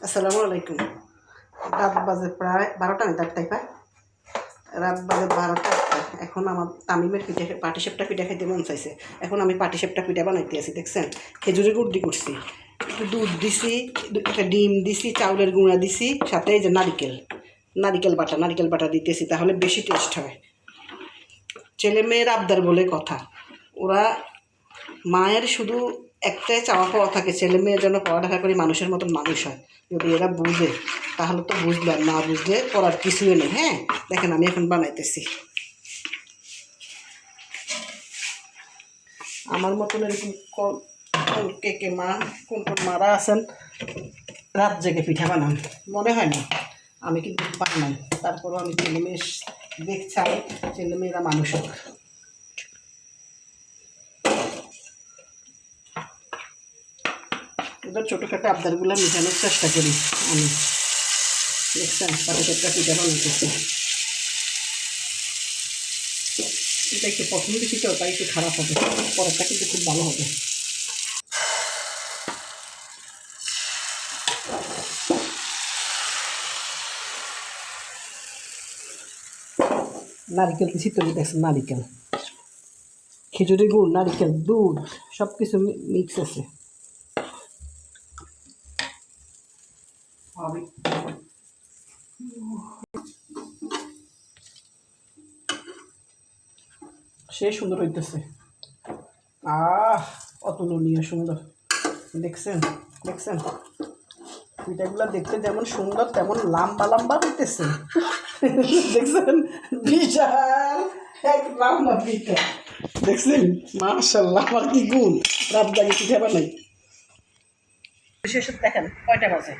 আসসালামু আলাইকুম। রাত বাজে প্রায় 12টা, আমি তার টাইপা রাত বাজে 12টা। এখন আমার তামিমের পিঠে পাটিসাপটা পিঠা খাইতে মন চাইছে। এখন আমি পাটিসাপটা পিঠা বানাইতে আছি। দেখছেন, খেজুরের গুড় দিয়ে করছি, একটু দুধ দিছি, একটা ডিম দিছি, চাউলের গুঁড়া দিছি, সাথে এই যে নারিকেল বাটা দিতেছি, তাহলে বেশি টেস্ট হয়। ছেলে মেয়ের আবদার বলে কথা। ওরা মায়ের শুধু একটাই চাওয়া পাওয়া থাকে, ছেলে মেয়ে যেন পড়ালেখা করে মানুষের মতন মানুষ হয়। যদি এরা বুঝে তাহলে তো বুঝলাম, না বুঝলে পড়ার কিছুই নেই। হ্যাঁ, দেখেন আমি এখন বানাইতেছি। আমার মতন এরকম কে কে মা কোন মারা আছেন রাত জেগে পিঠা বানান, মনে হয় না। আমি কিন্তু বানাই, তারপরও আমি ছেলে মেয়ে দেখছাই, ছেলে মেয়েরা মানুষ হোক। এবার ছোটোখাটো আবদারগুলো মেটানোর চেষ্টা করি আমি। দেখছেন, পাটিসাপটা পিঠা বানাইতেছি। এটা একটু প্রথমে বেশি তো তাই একটু খারাপ হবে, পরেরটা কিন্তু খুব ভালো হবে। নারিকেল দিছি তো, দেখছেন, নারিকেল, খেজুরের গুড়, নারিকেল, দুধ, সব কিছু মিক্স আছে। সে সুন্দর হইতেছে, অতুলনীয় সুন্দর। দেখছেন দেখছেন পিঠাগুলো দেখতে যেমন সুন্দর তেমন লম্বা লম্বা হইতেছে। দেখছেন, বিশাল এক লম্বা পিঠা। দেখছেন, মাশাআল্লাহ, আমার কি গুণ, রাত জাগে পিঠা বানাই। শেষে দেখেন কয়টা বাজে,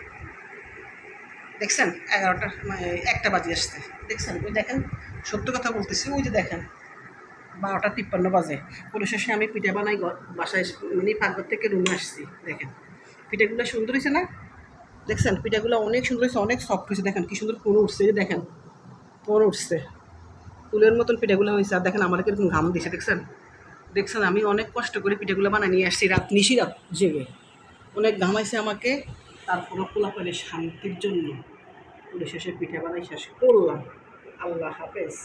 দেখছেন 11টা, 1টা বাজে আসছে। দেখছেন, ওই দেখেন, সত্য কথা বলতেছি, ওই যে দেখেন 12টা 53 বাজে। পরিশেষে আমি পিঠা বানাই বাসায়, মানে পাকঘর থেকে রুমে আসছি। দেখেন পিঠাগুলো সুন্দর হয়েছে না? দেখছেন পিঠাগুলো অনেক সুন্দর হয়েছে, অনেক সফট হয়েছে। দেখেন কি সুন্দর কোন উঠছে, যে দেখেন কোন উঠছে, ফুলের মতন পিঠাগুলো হয়েছে। আর দেখেন আমার কিরকম ঘাম দিছে। দেখছেন দেখছেন আমি অনেক কষ্ট করে পিঠাগুলো বানিয়ে নিয়ে আসছি, নিশিরাত জেগে অনেক ঘামাইছে আমাকে। তারপরও পোলাপানের শান্তির জন্য পরিশেষে পিঠা বানাই শেষ করলাম। আল্লাহ হাফেজ।